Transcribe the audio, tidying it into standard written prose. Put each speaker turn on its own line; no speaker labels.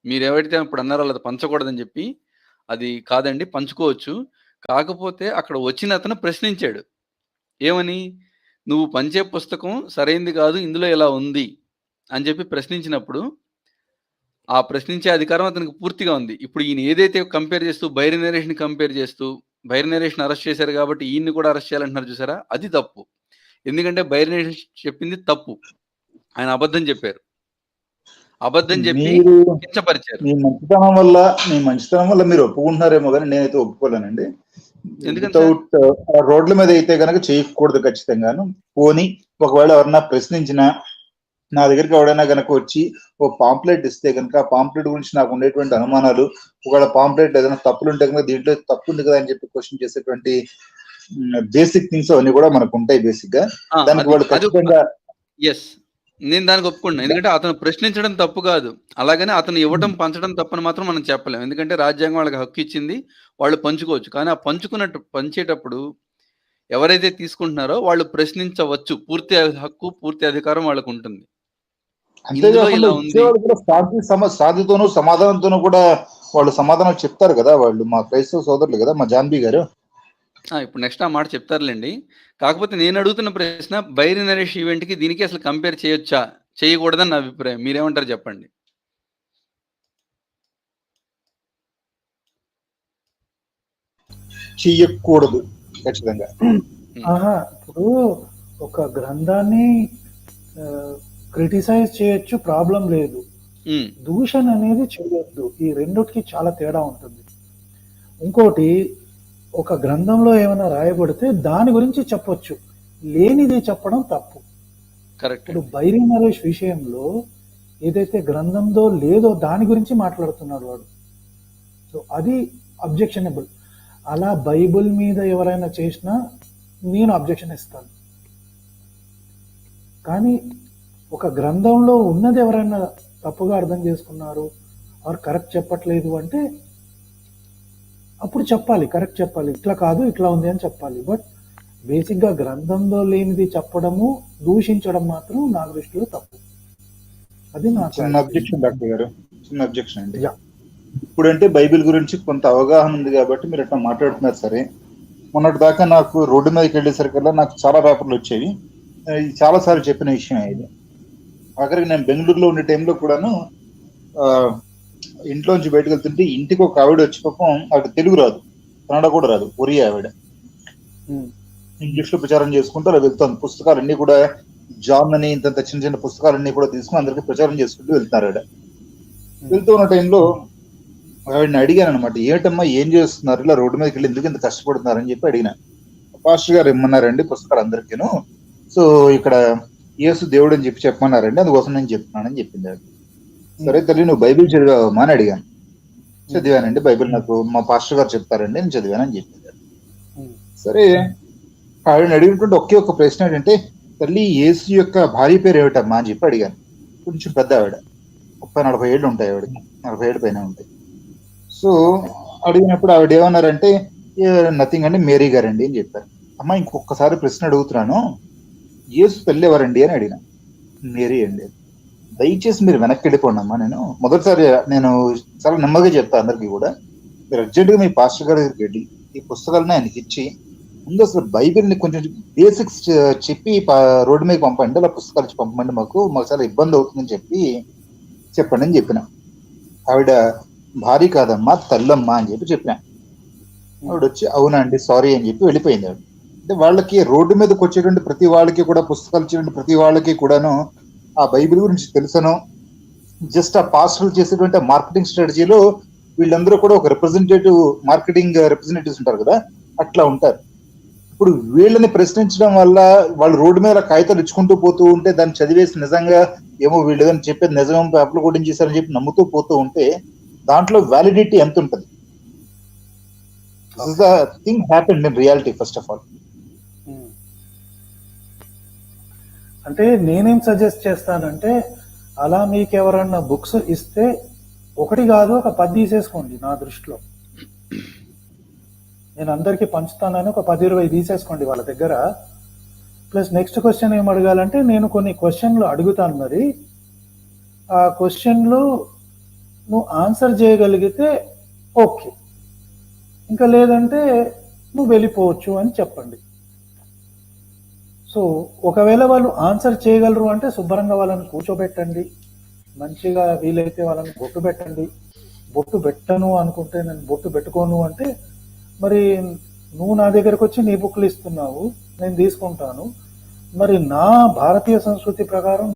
మీరెవరైతే ఇప్పుడు అన్నారో అది పంచకూడదని చెప్పి, అది కాదండి పంచుకోవచ్చు. కాకపోతే అక్కడ వచ్చిన అతను ప్రశ్నించాడు. ఏమని? "నువ్వు పంచే పుస్తకం సరైంది కాదు. ఇందులో ఇలా ఉంది" అని చెప్పి ప్రశ్నించినప్పుడు, ఆ ప్రశ్నించే అధికారం అతనికి పూర్తిగా ఉంది. ఇప్పుడు ఈయన ఏదైతే కంపేర్ చేస్తూ బైరి నరేష్‌ని కంపేర్ చేస్తూ, బైరి నరేష్‌ని అరెస్ట్ చేశారు కాబట్టి ఈయన్ని కూడా అరెస్ట్ చేయాలంటున్నారు చూసారా? అది తప్పు. ఎందుకంటే బైరి నరేష్ చెప్పింది తప్పు. ఆయన అబద్ధం చెప్పారు. అబద్ధం చెప్పి
మీరు
కించపరిచారు.
మీ మంచితనం వల్ల మీరు ఒప్పుకుంటున్నారేమో కానీ నేనైతే ఒప్పుకోలేనండి.
ఎందుకని సార్?
వితౌట్ రోడ్ల మీద అయితే కనుక చేయకూడదు ఖచ్చితంగాను. పోనీ ఒకవేళ ఎవరన్నా ప్రశ్నించినా నా దగ్గరికి ఎవడైనా కనుక వచ్చి ఓ పాంప్లెట్ ఇస్తే కనుక ఆ పాంప్లెట్ గురించి నాకు ఉండేటువంటి అనుమానాలు, ఒకవేళ పాంప్లెట్ ఏదైనా తప్పులు ఉంటే కనుక దీంట్లో తప్పు ఉంది కదా అని చెప్పి క్వశ్చన్ చేసేటువంటి బేసిక్ థింగ్స్ అవన్నీ కూడా మనకు ఉంటాయి బేసిక్ గా. దానికి వాళ్ళు ఖచ్చితంగా
ఎస్, నేను దానికి ఒప్పుకుంటున్నాను. ఎందుకంటే అతను ప్రశ్నించడం తప్పు కాదు. అలాగని అతను ఇవ్వడం పంచడం తప్పని మాత్రం మనం చెప్పలేం. ఎందుకంటే రాజ్యాంగం వాళ్ళకి హక్కు ఇచ్చింది. వాళ్ళు పంచుకోవచ్చు. కానీ ఆ పంచేటప్పుడు ఎవరైతే తీసుకుంటున్నారో వాళ్ళు ప్రశ్నించవచ్చు. పూర్తి హక్కు, పూర్తి అధికారం వాళ్ళకు ఉంటుంది.
అంతేకాకుండా ఇచ్చేవాళ్ళు కూడా సాధితోనూ సమాధానంతోనూ కూడా వాళ్ళు సమాధానం చెప్తారు కదా. వాళ్ళు మా క్రైస్తవ సోదరులు కదా, మా జాన్బీ గారు.
ఇప్పుడు నెక్స్ట్ ఆ మాట చెప్తారులేండి. కాకపోతే నేను అడుగుతున్న ప్రశ్న బైరి నరేష్ ఈవెంట్ కి దీనికి అసలు కంపేర్ చేయొచ్చా, చేయకూడదని నా అభిప్రాయం. మీరేమంటారు చెప్పండి.
చెయ్యకూడదు ఖచ్చితంగా.
ఇప్పుడు ఒక గ్రంథాన్ని క్రిటిసైజ్ చేయొచ్చు, ప్రాబ్లం లేదు. దూషణ అనేది చేయొద్దు. ఈ రెండుకి చాలా తేడా ఉంటుంది. ఇంకోటి, ఒక గ్రంథంలో ఏమైనా రాయబడితే దాని గురించి చెప్పొచ్చు, లేనిది చెప్పడం తప్పు. ఇప్పుడు బైరి నరేష్ విషయంలో ఏదైతే గ్రంథంలో లేదో దాని గురించి మాట్లాడుతున్నాడు వాడు. సో అది అబ్జెక్షనబుల్. అలా బైబిల్ మీద ఎవరైనా చేసినా నేను అబ్జెక్షన్ ఇస్తాను. కానీ ఒక గ్రంథంలో ఉన్నది ఎవరైనా తప్పుగా అర్థం చేసుకున్నారు, ఆర్ కరెక్ట్ చెప్పట్లేదు అంటే అప్పుడు చెప్పాలి, కరెక్ట్ చెప్పాలి, ఇట్లా కాదు ఇట్లా ఉంది అని చెప్పాలి. బట్ బేసిక్గా గ్రంథంలో లేనిది చెప్పడము, దూషించడం మాత్రం నా దృష్టిలో తప్పు. అది నా
చిన్న అబ్జెక్షన్ డాక్టర్ గారు, చిన్న అబ్జెక్షన్ అండి. ఇప్పుడంటే బైబిల్ గురించి కొంత అవగాహన ఉంది కాబట్టి మీరు అట్లా మాట్లాడుతున్నారు. సరే, మొన్నటి దాకా నాకు రోడ్డు మీదకి వెళ్ళేసరికల్లా నాకు చాలా పేపర్లు వచ్చేవి. చాలా సార్లు చెప్పిన విషయం ఇది. ఆఖరికి నేను బెంగళూరులో ఉండే టైంలో కూడాను ఇంట్లోంచి బయటకు వెళ్తుంటే ఇంటికి ఒక ఆవిడ వచ్చి పాపం, ఆవిడ తెలుగు రాదు, కన్నడ కూడా రాదు, ఒరియా ఆవిడ. ఇంగ్లీష్ లో ప్రచారం చేసుకుంటూ అలా వెళ్తాను. పుస్తకాలన్నీ కూడా జాన్ అని ఇంత చిన్న చిన్న పుస్తకాలన్నీ కూడా తీసుకుని అందరికి ప్రచారం చేసుకుంటూ వెళ్తున్నారు ఆవిడ. వెళ్తూ ఉన్న టైంలో ఆవిడని అడిగాను అనమాట, ఏమిటమ్మా ఏం చేస్తున్నారు, ఇలా రోడ్డు మీదకి వెళ్ళి ఎందుకు ఇంత కష్టపడుతున్నారని చెప్పి అడిగిన. పాస్టర్ గారు ఇమ్మన్నారండి పుస్తకాలు అందరికీను, సో ఇక్కడ యేసు దేవుడు అని చెప్పి చెప్పమన్నారండి, అందుకోసం నేను చెప్తున్నానని చెప్పింది ఆవిడ. సరే తల్లి నువ్వు బైబిల్ చదివావమ్మా అని అడిగాను. చదివానండి, బైబిల్ నాకు మా పాస్టర్ గారు చెప్తారండి, నేను చదివానని చెప్పింది. సరే, ఆవిడని అడిగినటువంటి ఒకే ఒక ప్రశ్న ఏంటంటే, తల్లి యేసు యొక్క భార్య పేరు ఏమిటమ్మా అని చెప్పి అడిగాను. కొంచెం పెద్ద ఆవిడ, 30-40 ఏళ్ళు ఉంటాయి ఆవిడకి, 40 ఏళ్ళు పైన ఉంటాయి. సో అడిగినప్పుడు ఆవిడ ఏమన్నారంటే, నథింగ్ అండి, మేరీ గారండి అని చెప్పారు. అమ్మ ఇంకొకసారి ప్రశ్న అడుగుతున్నాను, యేసు తల్లి ఎవరండి అని అడిగిన. మేరీ అండి. దయచేసి మీరు వెనక్కి వెళ్ళిపోండి అమ్మా, నేను మొదటిసారి నేను చాలా నెమ్మదిగా చెప్తాను అందరికీ కూడా, మీరు అర్జెంటుగా మీ పాస్టర్ గారి దగ్గరికి వెళ్ళి ఈ పుస్తకాలను ఆయనకి ఇచ్చి ముందు అసలు బైబిల్ని కొంచెం బేసిక్స్ చెప్పి రోడ్డు మీద పంపండి, అలా పుస్తకాలు ఇచ్చి పంపండి, మాకు చాలా ఇబ్బంది అవుతుందని చెప్పండి అని చెప్పిన. ఆవిడ భారీ కాదమ్మా తల్లమ్మా అని చెప్పిన. ఆవిడ వచ్చి అవునా అండి సారీ అని చెప్పి వెళ్ళిపోయింది ఆవిడ. అంటే వాళ్ళకి రోడ్డు మీదకి వచ్చేటువంటి ప్రతి వాళ్ళకి కూడా, పుస్తకాలు ఇచ్చేటువంటి ప్రతి వాళ్ళకి కూడాను ఆ బైబిల్ గురించి తెలుసనో, జస్ట్ ఆ పాస్టర్లు చేసేటువంటి మార్కెటింగ్ స్ట్రాటజీలో వీళ్ళందరూ కూడా ఒక రిప్రజెంటేటివ్, మార్కెటింగ్ రిప్రజెంటేటివ్స్ ఉంటారు కదా, అట్లా ఉంటారు. ఇప్పుడు వీళ్ళని ప్రశ్నించడం వల్ల వాళ్ళు రోడ్డు మీద కాగితాలు ఇచ్చుకుంటూ పోతూ ఉంటే దాన్ని చదివేసి నిజంగా ఏమో వీళ్ళు ఏదైనా చెప్పేది నిజమేమో పేపర్లు కూడా చేశారని చెప్పి నమ్ముతూ పోతూ ఉంటే దాంట్లో వ్యాలిడిటీ ఎంత ఉంటుంది? This is the thing happened in reality first of all.
అంటే నేనేం సజెస్ట్ చేస్తానంటే, అలా మీకు ఎవరన్నా బుక్స్ ఇస్తే ఒకటి కాదు ఒక 10 తీసేసుకోండి. నా దృష్టిలో నేను అందరికీ పంచుతానని ఒక 10-20 తీసేసుకోండి వాళ్ళ దగ్గర. ప్లస్ నెక్స్ట్ క్వశ్చన్ ఏం అడగాలంటే, నేను కొన్ని క్వశ్చన్లు అడుగుతాను. మరి ఆ క్వశ్చన్లో నువ్వు ఆన్సర్ చేయగలిగితే ఓకే, ఇంకా లేదంటే నువ్వు వెళ్ళిపోవచ్చు అని చెప్పండి. సో ఒకవేళ వాళ్ళు ఆన్సర్ చేయగలరు అంటే శుభ్రంగా వాళ్ళని కూర్చోబెట్టండి, మంచిగా వీలైతే వాళ్ళని బొట్టు పెట్టండి. బొట్టు పెట్టను అనుకుంటే, నేను బొట్టు పెట్టుకోను అంటే, మరి నువ్వు నా దగ్గరకు వచ్చి నీ బుక్లు ఇస్తున్నావు, నేను తీసుకుంటాను. మరి నా భారతీయ సంస్కృతి ప్రకారం